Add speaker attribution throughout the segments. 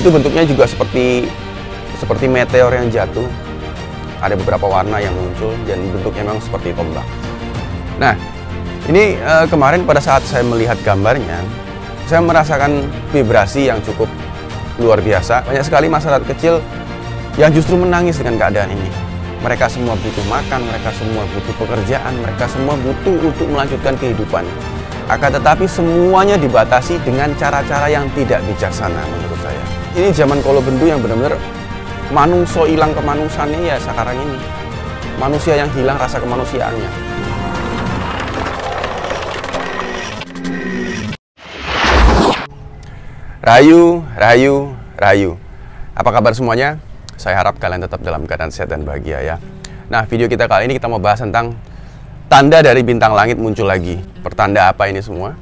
Speaker 1: Itu bentuknya juga seperti meteor yang jatuh. Ada beberapa warna yang muncul dan bentuknya memang seperti tombak. Nah, ini kemarin pada saat saya melihat gambarnya, saya merasakan vibrasi yang cukup luar biasa. Banyak sekali masyarakat kecil yang justru menangis dengan keadaan ini. Mereka semua butuh makan, mereka semua butuh pekerjaan, mereka semua butuh untuk melanjutkan kehidupan. Akan tetapi semuanya dibatasi dengan cara-cara yang tidak bijaksana menurut saya. Ini zaman kolobendu yang benar-benar manungso hilang kemanusiaannya ya sekarang ini. Manusia yang hilang rasa kemanusiaannya. Rayu, rayu, rayu. Apa kabar semuanya? Saya harap kalian tetap dalam keadaan sehat dan bahagia ya. Nah, video kita kali ini kita mau bahas tentang tanda dari bintang langit muncul lagi. Pertanda apa ini semua?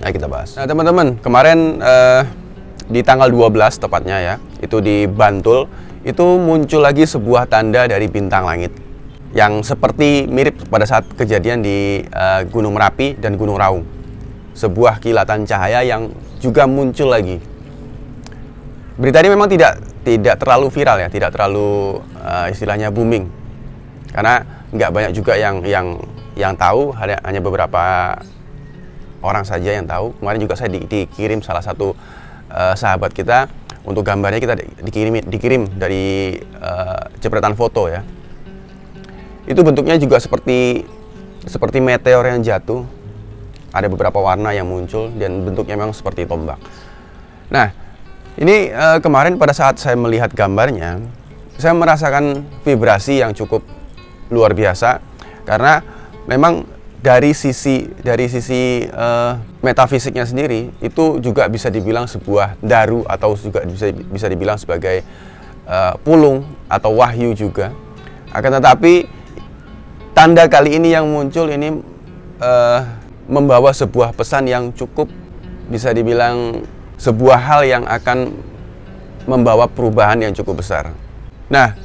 Speaker 1: Nah, kita bahas. Nah, teman-teman, kemarin di tanggal 12 tepatnya ya, itu di Bantul, itu muncul lagi sebuah tanda dari bintang langit yang seperti mirip pada saat kejadian di Gunung Merapi dan Gunung Raung. Sebuah kilatan cahaya yang juga muncul lagi. Berita ini memang tidak terlalu viral ya, tidak terlalu istilahnya booming, karena nggak banyak juga yang tahu, hanya beberapa orang saja yang tahu. Kemarin juga saya dikirim salah satu sahabat kita untuk gambarnya, kita dikirim dari jepretan foto ya. Itu bentuknya juga seperti meteor yang jatuh. Ada beberapa warna yang muncul dan bentuknya memang seperti tombak. Nah, ini kemarin pada saat saya melihat gambarnya, saya merasakan vibrasi yang cukup luar biasa, karena memang dari sisi metafisiknya sendiri itu juga bisa dibilang sebuah daru, atau juga bisa dibilang sebagai pulung atau wahyu juga. Akan tetapi tanda kali ini yang muncul ini membawa sebuah pesan yang cukup bisa dibilang sebuah hal yang akan membawa perubahan yang cukup besar. Nah,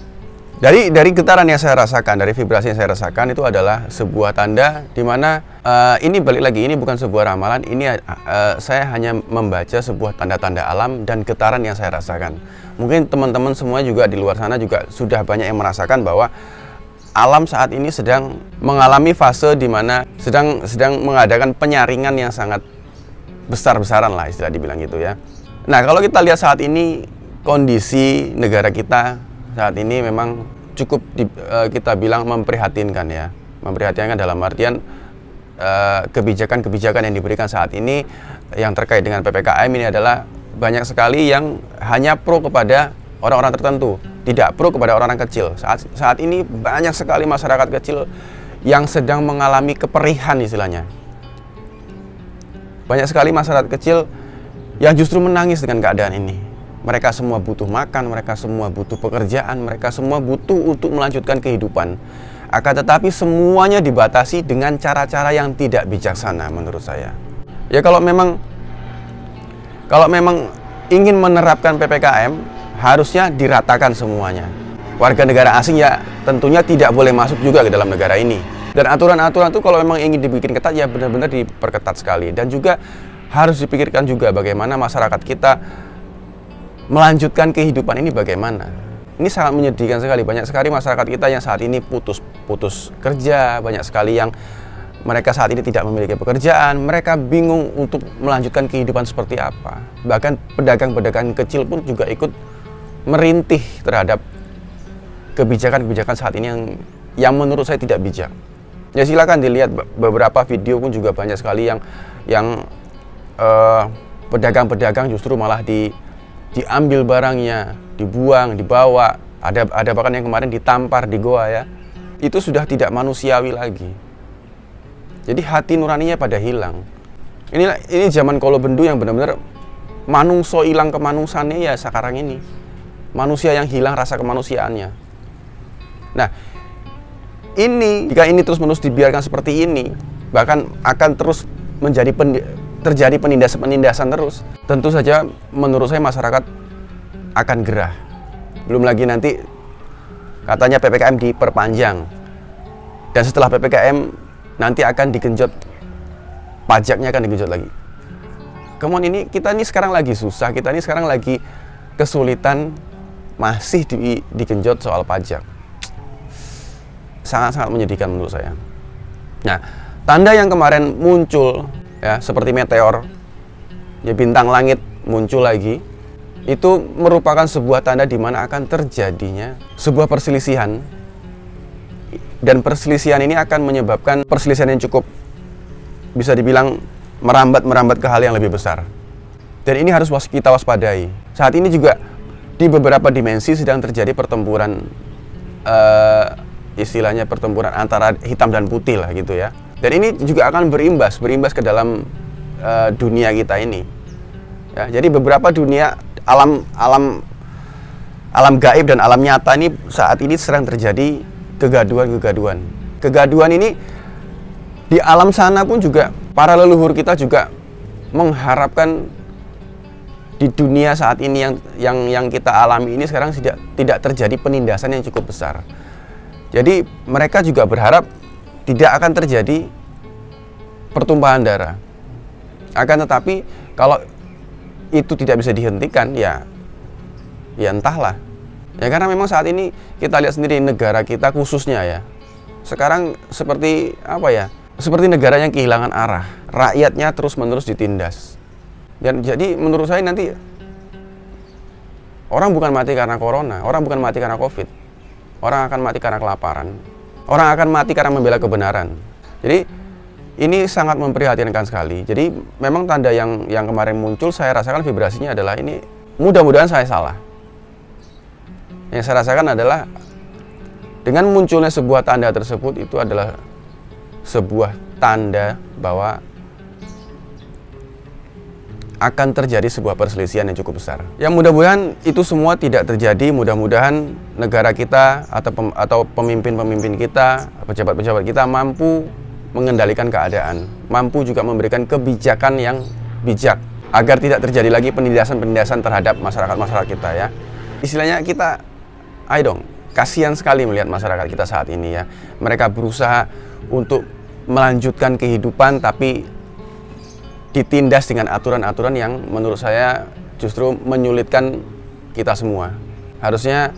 Speaker 1: dari getaran yang saya rasakan, dari vibrasi yang saya rasakan, itu adalah sebuah tanda di mana ini balik lagi, ini bukan sebuah ramalan, ini saya hanya membaca sebuah tanda-tanda alam dan getaran yang saya rasakan. Mungkin teman-teman semua juga di luar sana juga sudah banyak yang merasakan bahwa alam saat ini sedang mengalami fase di mana sedang mengadakan penyaringan yang sangat besar-besaran lah, istilah dibilang gitu ya. Nah, kalau kita lihat saat ini kondisi negara kita saat ini memang cukup kita bilang memprihatinkan ya. Memprihatinkan dalam artian kebijakan-kebijakan yang diberikan saat ini yang terkait dengan PPKM ini adalah banyak sekali yang hanya pro kepada orang-orang tertentu, tidak pro kepada orang-orang kecil. Saat ini banyak sekali masyarakat kecil yang sedang mengalami keperihan istilahnya. Banyak sekali masyarakat kecil yang justru menangis dengan keadaan ini. Mereka semua butuh makan, mereka semua butuh pekerjaan, mereka semua butuh untuk melanjutkan kehidupan. Akan tetapi semuanya dibatasi dengan cara-cara yang tidak bijaksana menurut saya. Ya kalau memang ingin menerapkan PPKM, harusnya diratakan semuanya. Warga negara asing ya tentunya tidak boleh masuk juga ke dalam negara ini. Dan aturan-aturan itu kalau memang ingin dibikin ketat ya benar-benar diperketat sekali. Dan juga harus dipikirkan juga bagaimana masyarakat kita melanjutkan kehidupan ini bagaimana. Ini sangat menyedihkan sekali. Banyak sekali masyarakat kita yang saat ini putus kerja. Banyak sekali yang mereka saat ini tidak memiliki pekerjaan. Mereka bingung untuk melanjutkan kehidupan seperti apa. Bahkan pedagang-pedagang kecil pun juga ikut merintih terhadap kebijakan-kebijakan saat ini yang menurut saya tidak bijak. Ya silakan dilihat beberapa video pun juga banyak sekali yang pedagang-pedagang justru malah diambil barangnya, dibuang, dibawa. Ada bahkan yang kemarin ditampar di goa ya. Itu sudah tidak manusiawi lagi. Jadi hati nuraninya pada hilang. Ini zaman kolobendu yang benar-benar manungso hilang kemanusiaannya ya sekarang ini. Manusia yang hilang rasa kemanusiaannya. Nah, jika ini terus-menerus dibiarkan seperti ini, bahkan akan terus terjadi penindasan terus. Tentu saja menurut saya masyarakat akan gerah. Belum lagi nanti katanya PPKM diperpanjang. Dan setelah PPKM nanti akan digenjot, pajaknya akan digenjot lagi. Kemudian kita ini sekarang lagi susah, kita ini sekarang lagi kesulitan masih digenjot soal pajak. Sangat-sangat menyedihkan menurut saya. Nah, tanda yang kemarin muncul ya seperti meteor, ya bintang langit muncul lagi, itu merupakan sebuah tanda di mana akan terjadinya sebuah perselisihan, dan perselisihan ini akan menyebabkan perselisihan yang cukup bisa dibilang merambat ke hal yang lebih besar. Dan ini harus kita waspadai. Saat ini juga di beberapa dimensi sedang terjadi pertempuran, istilahnya pertempuran antara hitam dan putih lah gitu ya. Dan ini juga akan berimbas ke dalam dunia kita ini. Ya, jadi beberapa dunia alam gaib dan alam nyata ini saat ini sedang terjadi kegaduhan. Kegaduhan ini di alam sana pun juga para leluhur kita juga mengharapkan di dunia saat ini yang kita alami ini sekarang tidak terjadi penindasan yang cukup besar. Jadi mereka juga berharap tidak akan terjadi pertumpahan darah. Akan tetapi kalau itu tidak bisa dihentikan, ya entahlah. Ya karena memang saat ini kita lihat sendiri negara kita khususnya ya. Sekarang seperti apa ya? Seperti negara yang kehilangan arah. Rakyatnya terus-menerus ditindas. Dan jadi menurut saya nanti orang bukan mati karena corona, orang bukan mati karena covid, orang akan mati karena kelaparan, orang akan mati karena membela kebenaran. Jadi ini sangat memprihatinkan sekali. Jadi memang tanda yang kemarin muncul, saya rasakan vibrasinya adalah ini, mudah-mudahan saya salah. Yang saya rasakan adalah dengan munculnya sebuah tanda tersebut, itu adalah sebuah tanda bahwa akan terjadi sebuah perselisihan yang cukup besar. Yang mudah-mudahan itu semua tidak terjadi. Mudah-mudahan negara kita atau pemimpin-pemimpin kita, pejabat-pejabat kita mampu mengendalikan keadaan, mampu juga memberikan kebijakan yang bijak agar tidak terjadi lagi penindasan-penindasan terhadap masyarakat kita ya. Istilahnya kita, ayo dong, kasihan sekali melihat masyarakat kita saat ini ya. Mereka berusaha untuk melanjutkan kehidupan tapi ditindas dengan aturan-aturan yang menurut saya justru menyulitkan kita semua. Harusnya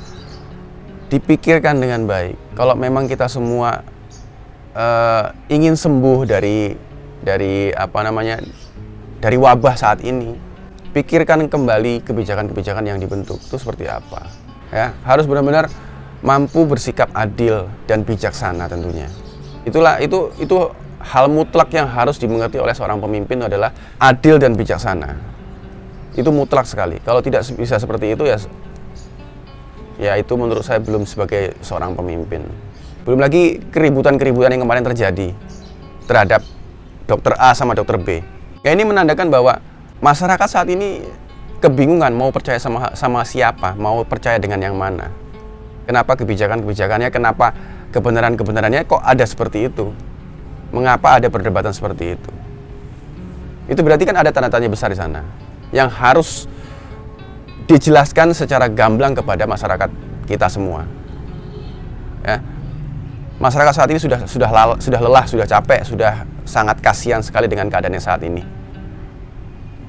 Speaker 1: dipikirkan dengan baik. Kalau memang kita semua ingin sembuh dari wabah saat ini, pikirkan kembali kebijakan-kebijakan yang dibentuk itu seperti apa. Ya, harus benar-benar mampu bersikap adil dan bijaksana tentunya. Itu hal mutlak yang harus dimengerti oleh seorang pemimpin adalah adil dan bijaksana. Itu mutlak sekali. Kalau tidak bisa seperti itu ya itu menurut saya belum sebagai seorang pemimpin. Belum lagi keributan-keributan yang kemarin terjadi terhadap dokter A sama dokter B. Ya ini menandakan bahwa masyarakat saat ini kebingungan mau percaya sama siapa, mau percaya dengan yang mana. Kenapa kebijakan-kebijakannya, kenapa kebenaran-kebenarannya kok ada seperti itu? Mengapa ada perdebatan seperti itu? Itu berarti kan ada tanda tanya besar di sana yang harus dijelaskan secara gamblang kepada masyarakat kita semua. Ya. Masyarakat saat ini sudah lelah, sudah capek, sudah sangat kasihan sekali dengan keadaannya saat ini.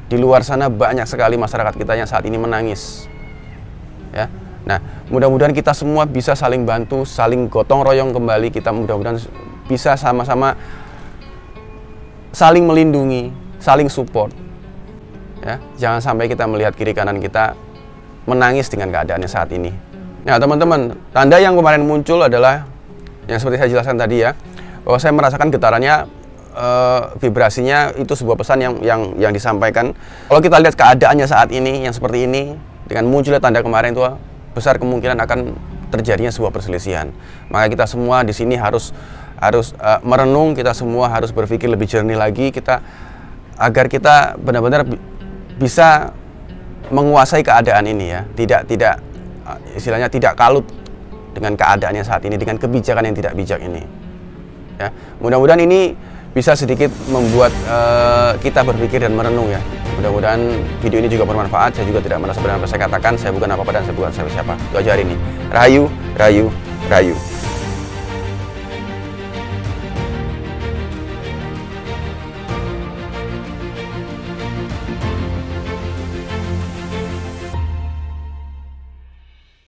Speaker 1: Di luar sana banyak sekali masyarakat kita yang saat ini menangis. Ya. Nah, mudah-mudahan kita semua bisa saling bantu, saling gotong royong kembali. Kita mudah-mudahan bisa sama-sama saling melindungi, saling support. Ya, jangan sampai kita melihat kiri kanan kita menangis dengan keadaannya saat ini. Nah, teman-teman, tanda yang kemarin muncul adalah yang seperti saya jelaskan tadi ya, bahwa saya merasakan getarannya, vibrasinya itu sebuah pesan yang disampaikan. Kalau kita lihat keadaannya saat ini yang seperti ini, dengan munculnya tanda kemarin itu besar kemungkinan akan terjadinya sebuah perselisihan. Maka kita semua di sini harus merenung, kita semua harus berpikir lebih jernih lagi agar kita benar-benar bisa menguasai keadaan ini ya. Tidak istilahnya tidak kalut dengan keadaannya saat ini, dengan kebijakan yang tidak bijak ini. Ya, mudah-mudahan ini bisa sedikit membuat kita berpikir dan merenung ya. Mudah-mudahan video ini juga bermanfaat. Saya juga tidak merasa benar apa saya katakan. Saya bukan apa-apa dan saya bukan siapa-siapa. Itu aja hari ini. Rahayu, rahayu, rahayu.